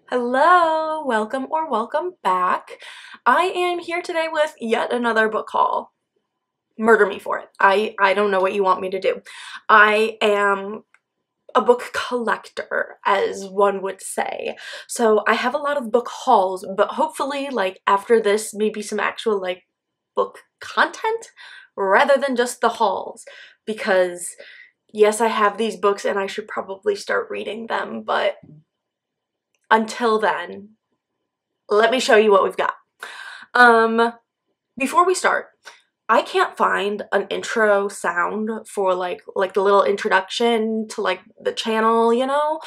Hello, welcome or welcome back. I am here today with yet another book haul. Murder me for it. I don't know what you want me to do. I am a book collector, as one would say. So I have a lot of book hauls, but hopefully like after this, maybe some actual like book content rather than just the hauls, because yes, I have these books and I should probably start reading them, but until then, let me show you what we've got. Before we start, I can't find an intro sound for like the little introduction to like the channel, you know?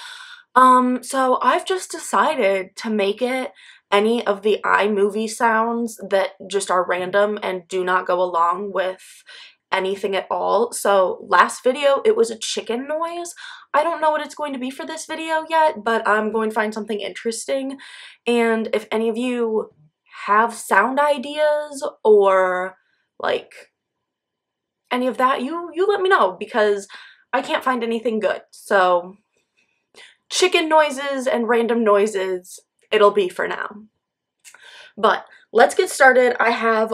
So I've just decided to make it any of the iMovie sounds that just are random and do not go along with anything at all. So last video, it was a chicken noise. I don't know what it's going to be for this video yet, but I'm going to find something interesting. And if any of you have sound ideas or like any of that, you let me know, because I can't find anything good. So chicken noises and random noises, it'll be for now. But let's get started. I have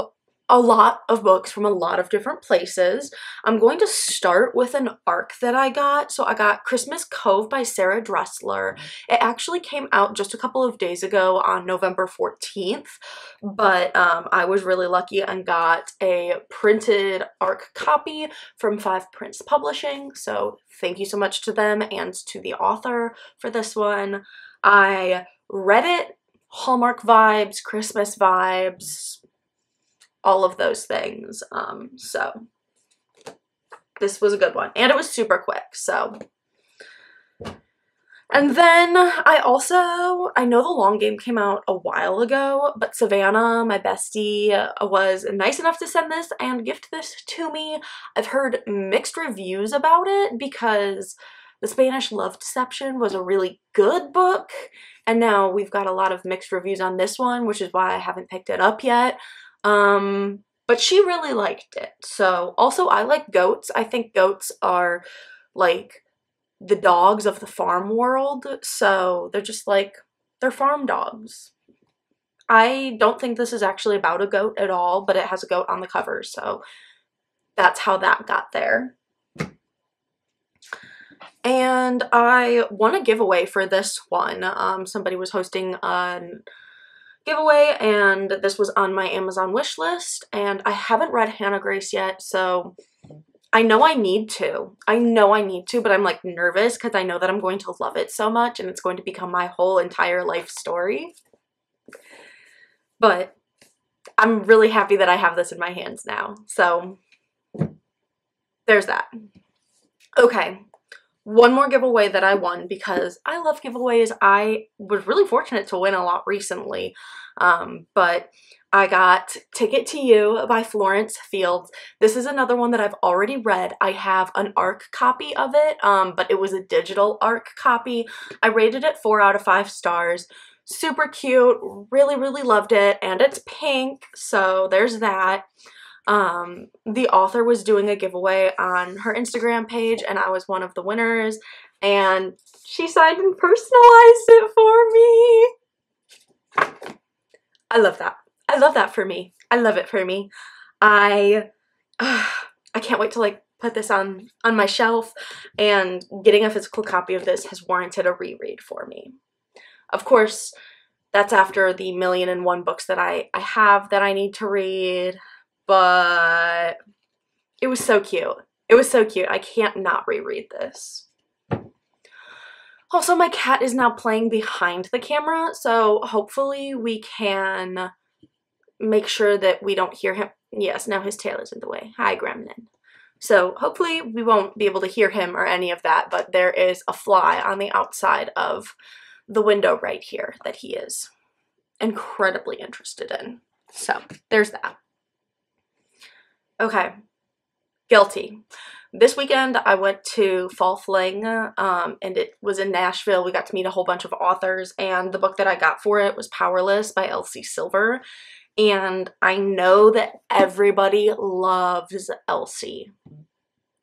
a lot of books from a lot of different places. I'm going to start with an ARC that I got. So I got Christmas Cove by Sarah Dressler. It actually came out just a couple of days ago on November 14th, but I was really lucky and got a printed ARC copy from Five Prince Publishing. So thank you so much to them and to the author for this one. I read it, Hallmark vibes, Christmas vibes, all of those things. So this was a good one, and it was super quick. So, and then I know The Long Game came out a while ago, but Savannah, my bestie, was nice enough to send this and gift this to me. I've heard mixed reviews about it because The Spanish Love Deception was a really good book, and now we've got a lot of mixed reviews on this one, which is why I haven't picked it up yet. But she really liked it. So also I like goats. I think goats are like the dogs of the farm world. So they're just like, they're farm dogs. I don't think this is actually about a goat at all, but it has a goat on the cover. So that's how that got there. And I won a giveaway for this one. Somebody was hosting a giveaway, and this was on my Amazon wish list, and I haven't read Hannah Grace yet, so I know I need to. But I'm like nervous because I know that I'm going to love it so much and it's going to become my whole entire life story. But I'm really happy that I have this in my hands now. So there's that. Okay. One more giveaway that I won, because I love giveaways. I was really fortunate to win a lot recently, but I got Ticket to You by Florence Fields. This is another one that I've already read. I have an ARC copy of it, but it was a digital ARC copy. I rated it 4 out of 5 stars. Super cute, really, really loved it, and it's pink, so there's that. The author was doing a giveaway on her Instagram page, and I was one of the winners, and she signed and personalized it for me. I love that. I love that for me. I love it for me. I can't wait to like put this on my shelf, and getting a physical copy of this has warranted a reread for me. Of course, that's after the 1,000,001 books that I have that I need to read. But it was so cute. It was so cute. I can't not reread this. Also, my cat is now playing behind the camera, so hopefully we can make sure that we don't hear him. Yes, now his tail is in the way. Hi, Gremlin. So hopefully we won't be able to hear him or any of that, but there is a fly on the outside of the window right here that he is incredibly interested in. So there's that. Okay, guilty. This weekend I went to Fall Fling, and it was in Nashville. We got to meet a whole bunch of authors, and the book that I got for it was Powerless by Elsie Silver. And I know that everybody loves Elsie.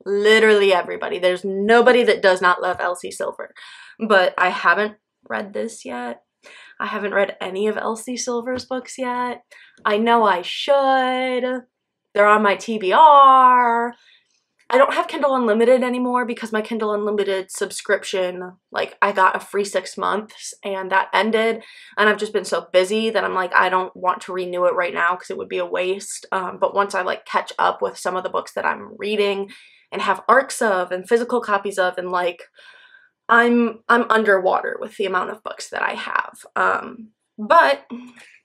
Literally everybody. There's nobody that does not love Elsie Silver. But I haven't read this yet. I haven't read any of Elsie Silver's books yet. I know I should. They're on my TBR. I don't have Kindle Unlimited anymore because my Kindle Unlimited subscription, like, I got a free 6 months and that ended, and I've just been so busy that I'm like, I don't want to renew it right now because it would be a waste. But once I like catch up with some of the books that I'm reading and have ARCs of and physical copies of, and like, I'm underwater with the amount of books that I have. But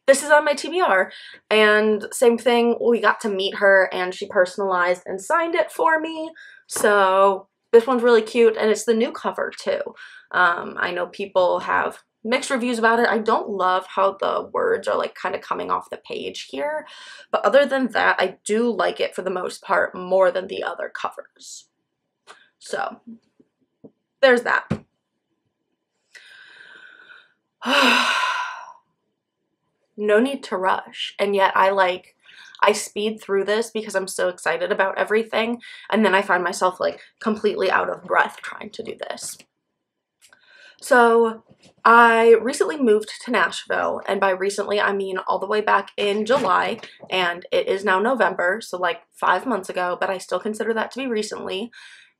this is on my TBR, and same thing, we got to meet her and she personalized and signed it for me, so this one's really cute, and it's the new cover too. I know people have mixed reviews about it. I don't love how the words are like kind of coming off the page here, but other than that, I do like it for the most part more than the other covers. So there's that. No need to rush, and yet I speed through this because I'm so excited about everything, and then I find myself like completely out of breath trying to do this. So I recently moved to Nashville, and by recently I mean all the way back in July, and it is now November, so like 5 months ago, but I still consider that to be recently.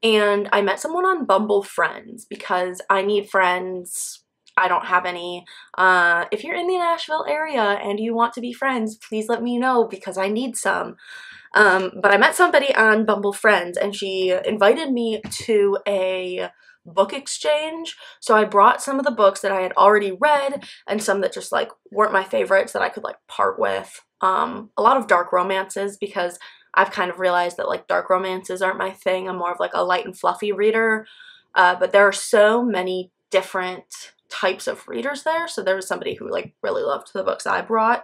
And I met someone on Bumble Friends because I need friends. I don't have any. If you're in the Nashville area and you want to be friends, please let me know because I need some. But I met somebody on Bumble Friends, and she invited me to a book exchange. So I brought some of the books that I had already read and some that just like weren't my favorites that I could like part with. A lot of dark romances because I've kind of realized that like dark romances aren't my thing. I'm more of like a light and fluffy reader. But there are so many different types of readers there, so there was somebody who like really loved the books I brought.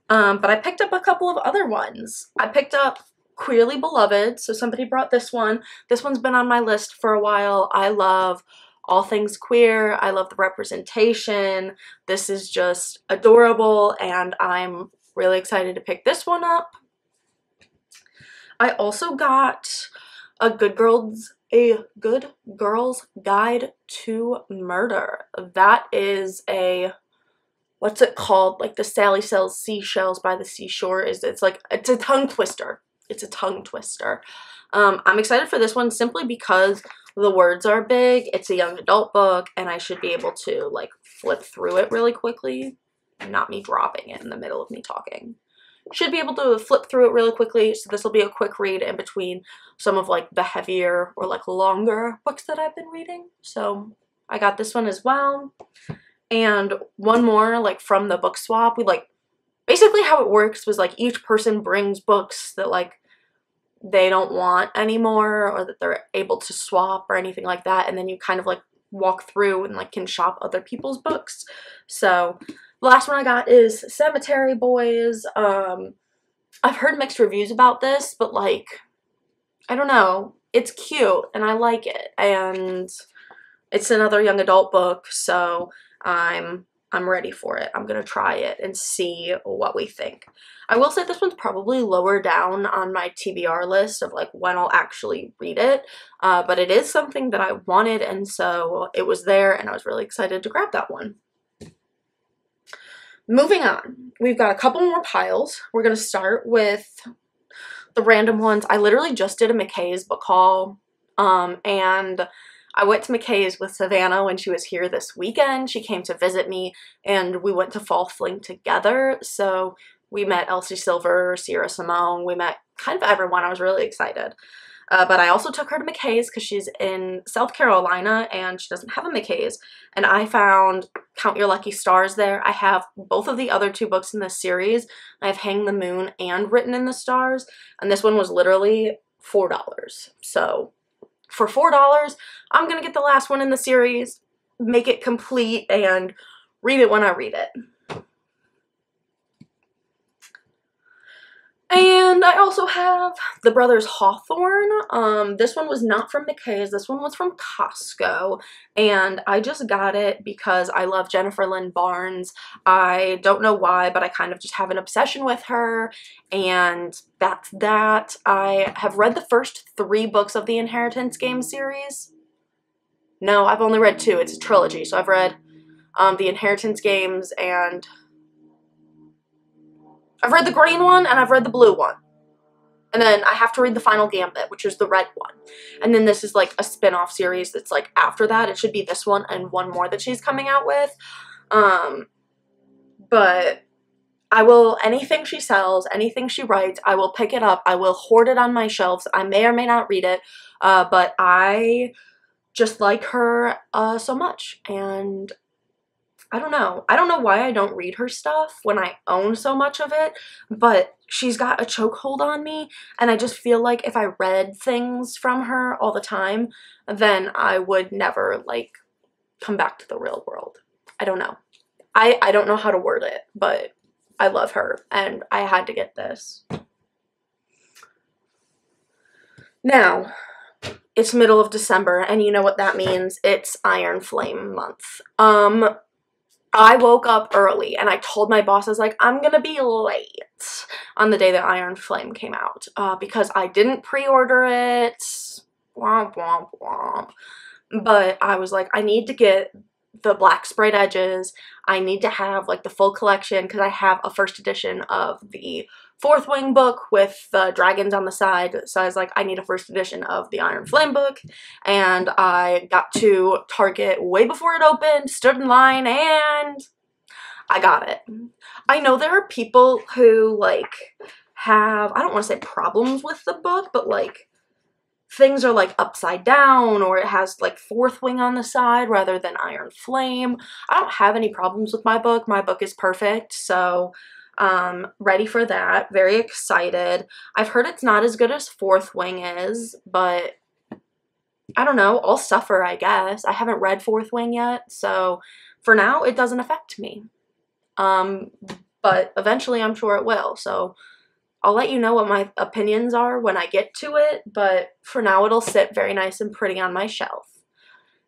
But I picked up a couple of other ones. I picked up Queerly Beloved, so somebody brought this one. This one's been on my list for a while. I love all things queer. I love the representation. This is just adorable, and I'm really excited to pick this one up. I also got A Good Girl's Guide to Murder. That is a, what's it called? Like the Sally Sells Seashells by the Seashore. It's a tongue twister. It's a tongue twister. I'm excited for this one simply because the words are big. It's a young adult book, and I should be able to like flip through it really quickly. Not me dropping it in the middle of me talking. Should be able to flip through it really quickly, so this will be a quick read in between some of like the heavier or like longer books that I've been reading. So I got this one as well. And one more like from the book swap. We like, basically how it works was like each person brings books that like they don't want anymore or that they're able to swap or anything like that, and then you kind of like walk through and like can shop other people's books. So the last one I got is Cemetery Boys. I've heard mixed reviews about this, but like, I don't know. It's cute and I like it, and it's another young adult book, so I'm ready for it. I'm gonna try it and see what we think. I will say this one's probably lower down on my TBR list of like when I'll actually read it, but it is something that I wanted, and so it was there, and I was really excited to grab that one. Moving on, we've got a couple more piles. We're going to start with the random ones. I literally just did a McKay's book haul, and I went to McKay's with Savannah when she was here this weekend. She came to visit me, and we went to Fall Fling together. So we met Elsie Silver, Sierra Simone. We met kind of everyone. I was really excited. But I also took her to McKay's because she's in South Carolina and she doesn't have a McKay's. And I found Count Your Lucky Stars there. I have both of the other two books in this series. I have Hang the Moon and Written in the Stars. And this one was literally $4. So for $4, I'm going to get the last one in the series, make it complete, and read it when I read it. And I also have The Brothers Hawthorne. This one was not from McKay's. This one was from Costco. And I just got it because I love Jennifer Lynn Barnes. I don't know why, but I kind of just have an obsession with her. And that's that. I have read the first 3 books of the Inheritance Game series. No, I've only read 2. It's a trilogy. So I've read the Inheritance Games, and I've read the green one and I've read the blue one. And then I have to read the Final Gambit, which is the red one. And then this is like a spin-off series that's like after that. It should be this one and one more that she's coming out with. But I will, anything she sells, anything she writes, I will pick it up. I will hoard it on my shelves. I may or may not read it, but I just like her so much. And I don't know. I don't know why I don't read her stuff when I own so much of it, but she's got a chokehold on me, and I just feel like if I read things from her all the time, then I would never, like, come back to the real world. I don't know. I don't know how to word it, but I love her, and I had to get this. Now, it's middle of December, and you know what that means. It's Iron Flame month. I woke up early and I told my boss, I was like, I'm gonna be late on the day that Iron Flame came out because I didn't pre-order it. Womp, womp, womp. But I was like, I need to get the black sprayed edges. I need to have like the full collection because I have a first edition of the Fourth Wing book with the dragons on the side. So I was like, I need a first edition of the Iron Flame book. And I got to Target way before it opened, stood in line, and I got it. I know there are people who like have, I don't want to say problems with the book, but like things are like upside down, or it has like Fourth Wing on the side rather than Iron Flame. I don't have any problems with my book. My book is perfect, so ready for that. Very excited. I've heard it's not as good as Fourth Wing is, but I don't know. I'll suffer, I guess. I haven't read Fourth Wing yet, so for now it doesn't affect me. But eventually I'm sure it will, so I'll let you know what my opinions are when I get to it, but for now it'll sit very nice and pretty on my shelf.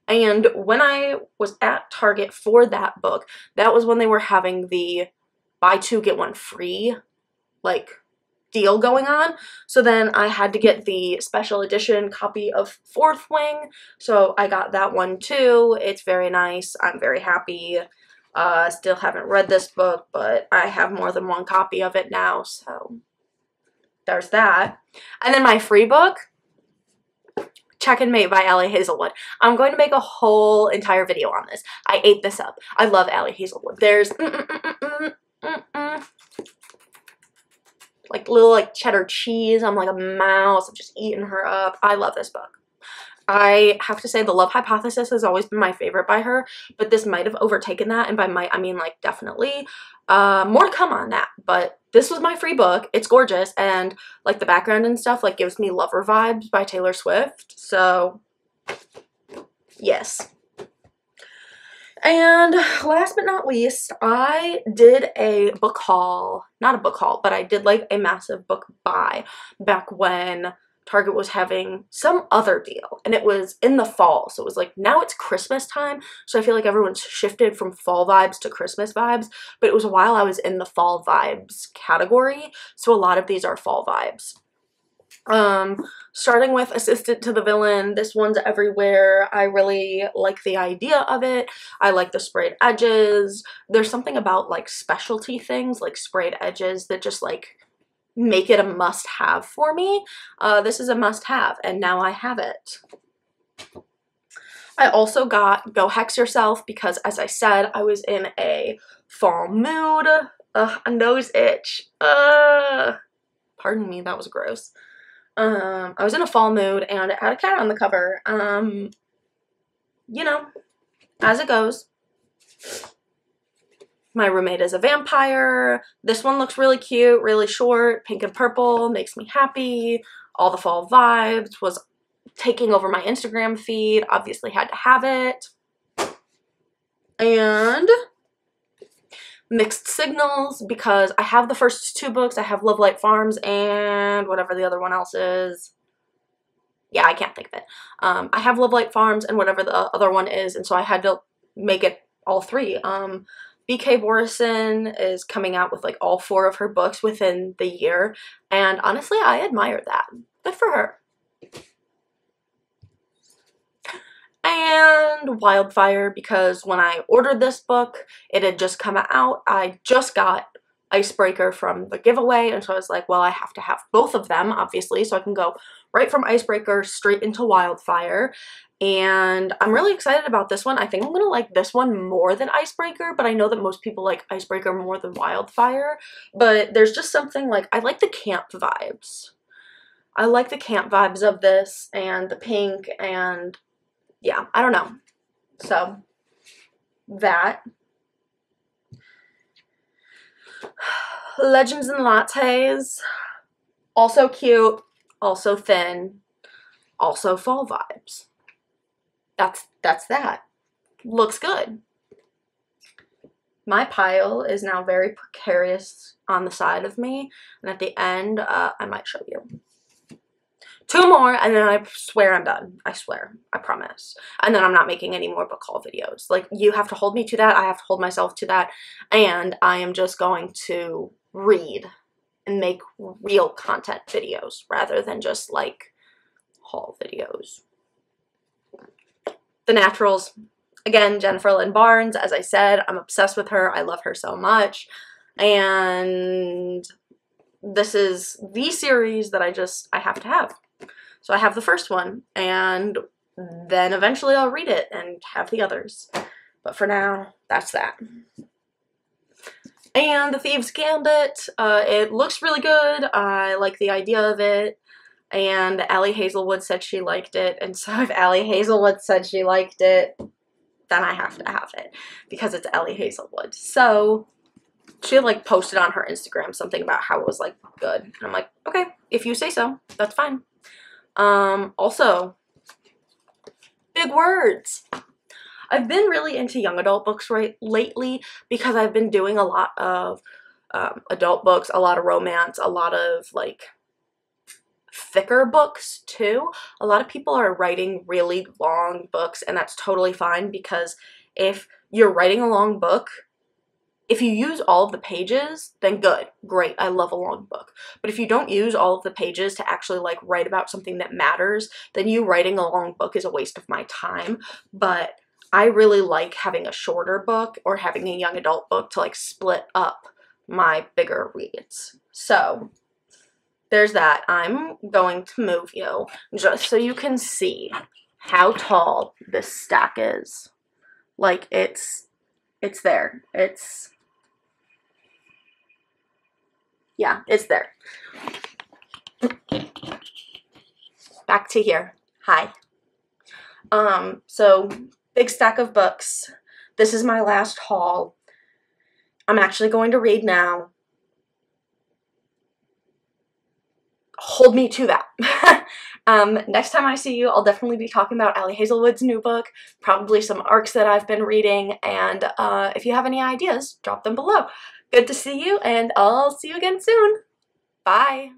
And when I was at Target for that book, that was when they were having the buy two, get one free, like, deal going on. So then I had to get the special edition copy of Fourth Wing, so I got that one too. It's very nice. I'm very happy. Still haven't read this book, but I have more than one copy of it now, so there's that. And then my free book, Check and Mate by Ali Hazelwood. I'm going to make a whole entire video on this. I ate this up. I love Ali Hazelwood. There's like little like cheddar cheese. I'm like a mouse. I'm just eating her up. I love this book. I have to say The Love Hypothesis has always been my favorite by her, but this might have overtaken that, and by might I mean like definitely. More to come on that, but this was my free book. It's gorgeous, and like the background and stuff like gives me Lover vibes by Taylor Swift, so yes. And last but not least, I did a book haul, not a book haul, but I did like a massive book buy back when Target was having some other deal, and it was in the fall, so it was like, now it's Christmas time, so I feel like everyone's shifted from fall vibes to Christmas vibes, but it was a while I was in the fall vibes category, so a lot of these are fall vibes. Starting with Assistant to the Villain, this one's everywhere. I really like the idea of it. I like the sprayed edges. There's something about like specialty things, like sprayed edges, that just like make it a must-have for me. This is a must-have, and now I have it. I also got Go Hex Yourself because, as I said, I was in a fall mood. A nose itch. Pardon me, that was gross. I was in a fall mood, and it had a cat on the cover. You know, as it goes. My roommate is a vampire. This one looks really cute, really short, pink and purple, makes me happy. All the fall vibes, was taking over my Instagram feed, obviously had to have it. And Mixed Signals, because I have the first two books. I have Love Light Farms and whatever the other one else is. Yeah, I can't think of it. I have Love Light Farms and whatever the other one is, and so I had to make it all three. B.K. Borison is coming out with like all four of her books within the year, and honestly I admire that. Good for her. and Wildfire, because when I ordered this book, it had just come out. I just got Icebreaker from the giveaway, and so I was like, well, I have to have both of them, obviously, so I can go right from Icebreaker straight into Wildfire. And I'm really excited about this one. I think I'm gonna like this one more than Icebreaker, but I know that most people like Icebreaker more than Wildfire. But there's just something like, I like the camp vibes. I like the camp vibes of this, and the pink, and yeah, I don't know. So, that. Legends and Lattes. Also cute, also thin, also fall vibes. That's that. Looks good. My pile is now very precarious on the side of me, and at the end, I might show you. 2 more, and then I swear I'm done. I swear. I promise. And then I'm not making any more book haul videos. Like, you have to hold me to that. I have to hold myself to that. And I am just going to read and make real content videos rather than just, like, haul videos. The Naturals. Again, Jennifer Lynn Barnes. As I said, I'm obsessed with her. I love her so much. And this is the series that I have to have. So I have the first one, and then eventually I'll read it and have the others. But for now, that's that. And The Thieves' Gambit, it looks really good. I like the idea of it. And Allie Hazelwood said she liked it. And so if Allie Hazelwood said she liked it, then I have to have it because it's Allie Hazelwood. So she had like posted on her Instagram something about how it was like good. And I'm like, okay, if you say so, that's fine. Also, Big Words. I've been really into young adult books lately because I've been doing a lot of adult books, a lot of romance, a lot of like thicker books too. A lot of people are writing really long books, and that's totally fine because if you're writing a long book, if you use all of the pages, then good, great, I love a long book. But if you don't use all of the pages to actually like write about something that matters, then you writing a long book is a waste of my time. But I really like having a shorter book or having a young adult book to like split up my bigger reads. So there's that. I'm going to move you just so you can see how tall this stack is. Like it's there. Yeah, it's there. Back to here. Hi. So big stack of books. This is my last haul. I'm actually going to read now. Hold me to that. Next time I see you, I'll definitely be talking about Allie Hazelwood's new book, probably some arcs that I've been reading, and if you have any ideas, drop them below. Good to see you, and I'll see you again soon. Bye.